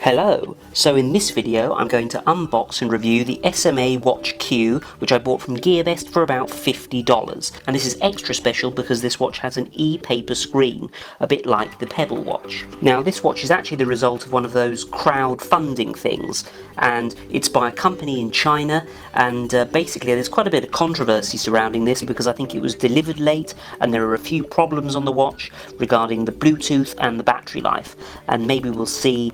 Hello! So in this video I'm going to unbox and review the Sma-Q, which I bought from Gearbest for about $50. And this is extra special because this watch has an e-paper screen, a bit like the Pebble watch. Now this watch is actually the result of one of those crowdfunding things, and it's by a company in China, and basically there's quite a bit of controversy surrounding this because I think it was delivered late and there are a few problems on the watch regarding the Bluetooth and the battery life, and maybe we'll see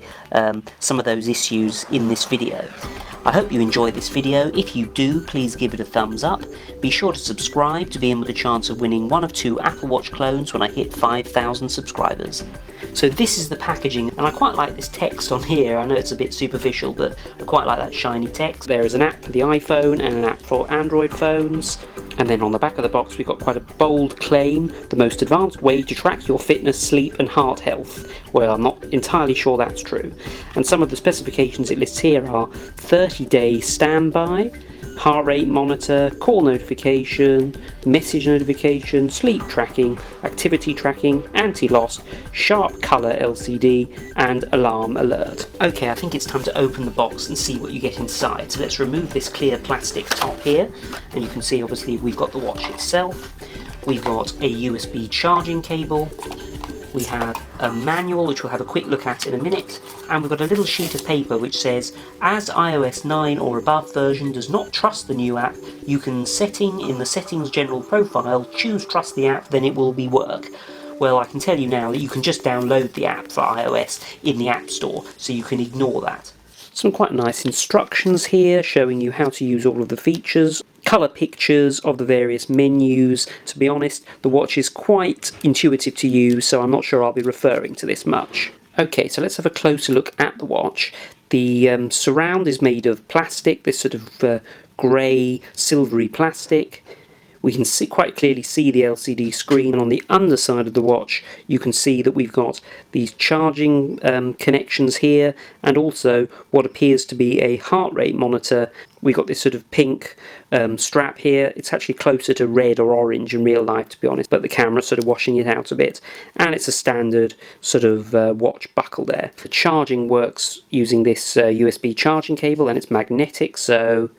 some of those issues in this video. I hope you enjoy this video. If you do, please give it a thumbs up. Be sure to subscribe to be in with a chance of winning one of 2 Apple Watch clones when I hit 5,000 subscribers. So this is the packaging, and I quite like this text on here. I know it's a bit superficial, but I quite like that shiny text. There is an app for the iPhone and an app for Android phones. And then on the back of the box we've got quite a bold claim: the most advanced way to track your fitness, sleep and heart health. Well, I'm not entirely sure that's true. And some of the specifications it lists here are 30-day standby, heart rate monitor, call notification, message notification, sleep tracking, activity tracking, anti-loss, sharp colour LCD and alarm alert. Okay, I think it's time to open the box and see what you get inside. So let's remove this clear plastic top here, and you can see obviously we've got the watch itself, we've got a USB charging cable, we have a manual which we'll have a quick look at in a minute, and we've got a little sheet of paper which says, as iOS 9 or above version does not trust the new app, you can in the settings general profile, choose trust the app, then it will be work. Well, I can tell you now that you can just download the app for iOS in the App Store, so you can ignore that. Some quite nice instructions here showing you how to use all of the features. Colour pictures of the various menus. To be honest, the watch is quite intuitive to use, so I'm not sure I'll be referring to this much. Okay, so let's have a closer look at the watch. The surround is made of plastic, this sort of grey, silvery plastic. We can quite clearly see the LCD screen, and on the underside of the watch you can see that we've got these charging connections here, and also what appears to be a heart rate monitor. We've got this sort of pink strap here. It's actually closer to red or orange in real life, to be honest, but the camera's sort of washing it out a bit. And it's a standard sort of watch buckle there. The charging works using this USB charging cable, and it's magnetic, so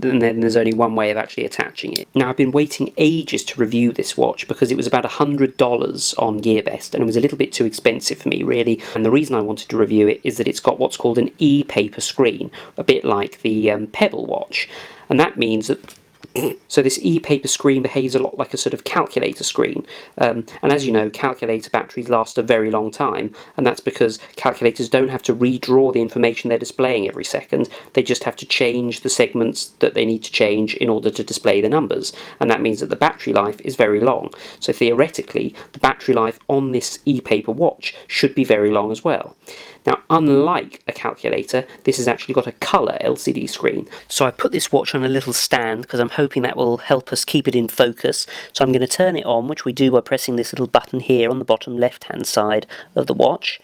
and then there's only one way of actually attaching it. Now, I've been waiting ages to review this watch because it was about $100 on Gearbest, and it was a little bit too expensive for me, really. And the reason I wanted to review it is that it's got what's called an e-paper screen, a bit like the Pebble watch. And that means that so this e-paper screen behaves a lot like a sort of calculator screen, and as you know, calculator batteries last a very long time, and that's because calculators don't have to redraw the information they're displaying every second. They just have to change the segments that they need to change in order to display the numbers, and that means that the battery life is very long. So theoretically, the battery life on this e-paper watch should be very long as well. Now, unlike a calculator, this has actually got a colour LCD screen. So I put this watch on a little stand because I'm hoping that will help us keep it in focus. So I'm going to turn it on, which we do by pressing this little button here on the bottom left-hand side of the watch.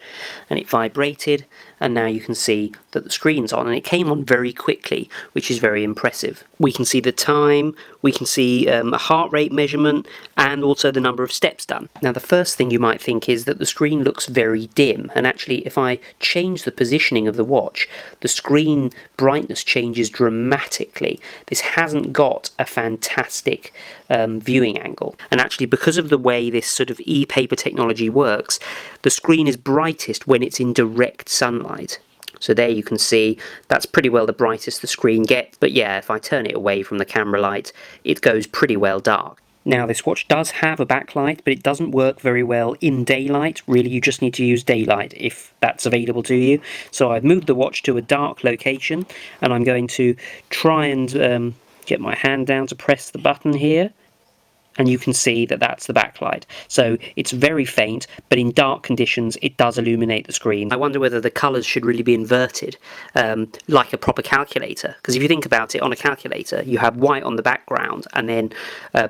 And it vibrated, and now you can see that the screen's on, and it came on very quickly, which is very impressive. We can see the time, we can see a heart rate measurement, and also the number of steps done. Now, the first thing you might think is that the screen looks very dim, and actually if I change the positioning of the watch, the screen brightness changes dramatically. This hasn't got a fantastic viewing angle, and actually because of the way this sort of e-paper technology works, the screen is brightest when it's in direct sunlight. So there you can see that's pretty well the brightest the screen gets, but yeah, if I turn it away from the camera light, it goes pretty well dark. Now, this watch does have a backlight, but it doesn't work very well in daylight. Really, you just need to use daylight if that's available to you. So I've moved the watch to a dark location, and I'm going to try and get my hand down to press the button here. And you can see that that's the backlight. So it's very faint, but in dark conditions it does illuminate the screen. I wonder whether the colours should really be inverted, like a proper calculator. Because if you think about it, on a calculator you have white on the background and then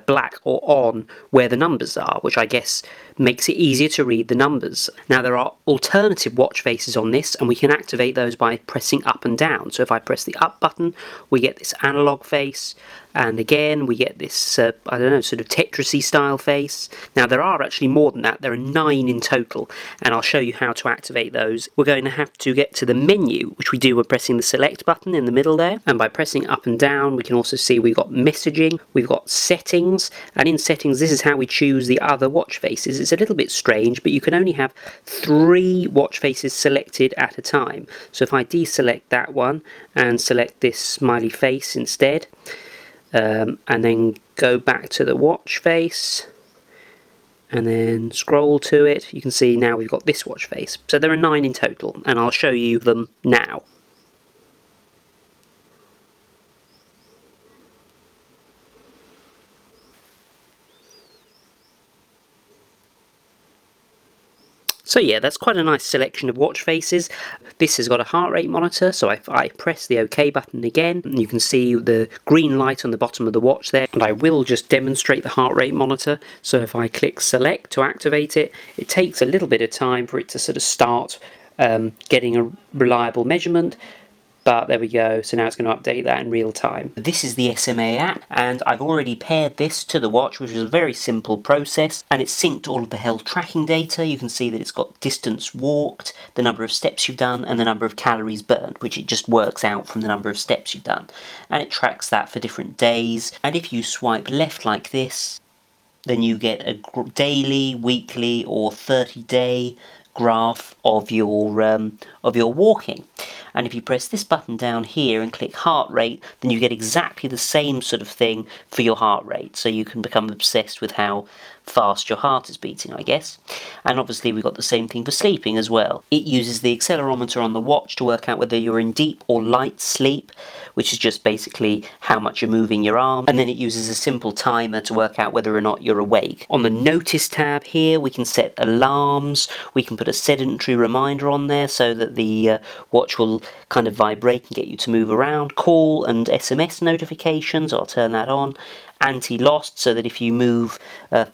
black or on where the numbers are, which I guess makes it easier to read the numbers. Now, there are alternative watch faces on this, and we can activate those by pressing up and down. So if I press the up button, we get this analog face. And again, we get this, I don't know, sort of Tetrisy style face. Now, there are actually more than that. There are 9 in total, and I'll show you how to activate those. We're going to have to get to the menu, which we do by pressing the select button in the middle there. And by pressing up and down, we can also see we've got messaging, we've got settings, and in settings, this is how we choose the other watch faces. It's a little bit strange, but you can only have 3 watch faces selected at a time. So if I deselect that one and select this smiley face instead, and then go back to the watch face and then scroll to it, you can see now we've got this watch face. So there are 9 in total, and I'll show you them now. So yeah, that's quite a nice selection of watch faces. This has got a heart rate monitor, so if I press the OK button again, you can see the green light on the bottom of the watch there, and I will just demonstrate the heart rate monitor. So if I click select to activate it, it takes a little bit of time for it to sort of start getting a reliable measurement. But there we go, so now it's going to update that in real time. This is the SMA app, and I've already paired this to the watch, which is a very simple process, and it's synced all of the health tracking data. You can see that it's got distance walked, the number of steps you've done, and the number of calories burned, which it just works out from the number of steps you've done. And it tracks that for different days, and if you swipe left like this, then you get a daily, weekly, or 30-day graph of your walking. And if you press this button down here and click heart rate, then you get exactly the same sort of thing for your heart rate. So you can become obsessed with how fast your heart is beating, I guess. And obviously we've got the same thing for sleeping as well. It uses the accelerometer on the watch to work out whether you're in deep or light sleep, which is just basically how much you're moving your arm. And then it uses a simple timer to work out whether or not you're awake. On the notice tab here, we can set alarms. We can put a sedentary reminder on there so that the watch will kind of vibrate and get you to move around. Call and SMS notifications, I'll turn that on. Anti-lost, so that if you move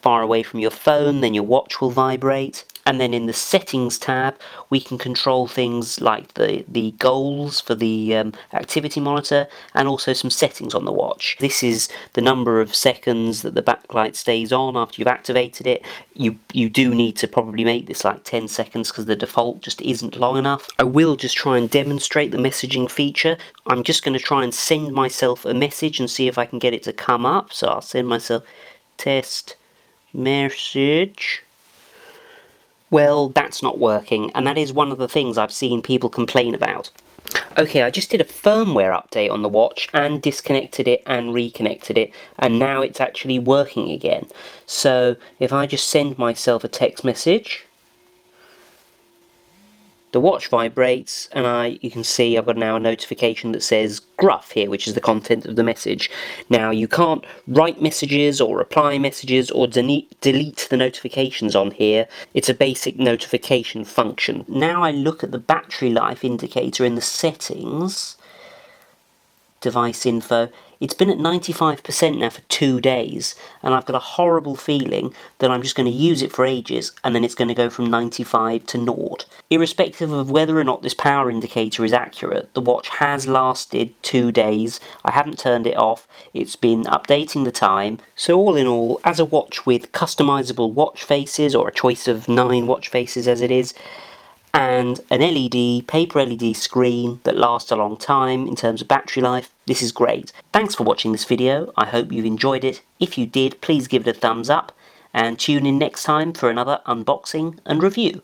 far away from your phone, then your watch will vibrate. And then in the settings tab, we can control things like the goals for the activity monitor, and also some settings on the watch. This is the number of seconds that the backlight stays on after you've activated it. You do need to probably make this like 10 seconds because the default just isn't long enough. I will just try and demonstrate the messaging feature. I'm just going to try and send myself a message and see if I can get it to come up. So I'll send myself test message. Well, that's not working, and that is one of the things I've seen people complain about. Okay, I just did a firmware update on the watch and disconnected it and reconnected it, and now it's actually working again. So if I just send myself a text message, the watch vibrates, and you can see I've got now a notification that says gruff here, which is the content of the message. Now, you can't write messages or reply messages or delete the notifications on here. It's a basic notification function. Now I look at the battery life indicator in the settings, device info. It's been at 95% now for 2 days, and I've got a horrible feeling that I'm just going to use it for ages, and then it's going to go from 95 to 0. Irrespective of whether or not this power indicator is accurate, the watch has lasted 2 days. I haven't turned it off. It's been updating the time. So all in all, as a watch with customizable watch faces, or a choice of 9 watch faces as it is, and an paper LED screen that lasts a long time in terms of battery life, this is great. Thanks for watching this video. I hope you've enjoyed it. If you did, please give it a thumbs up, and tune in next time for another unboxing and review.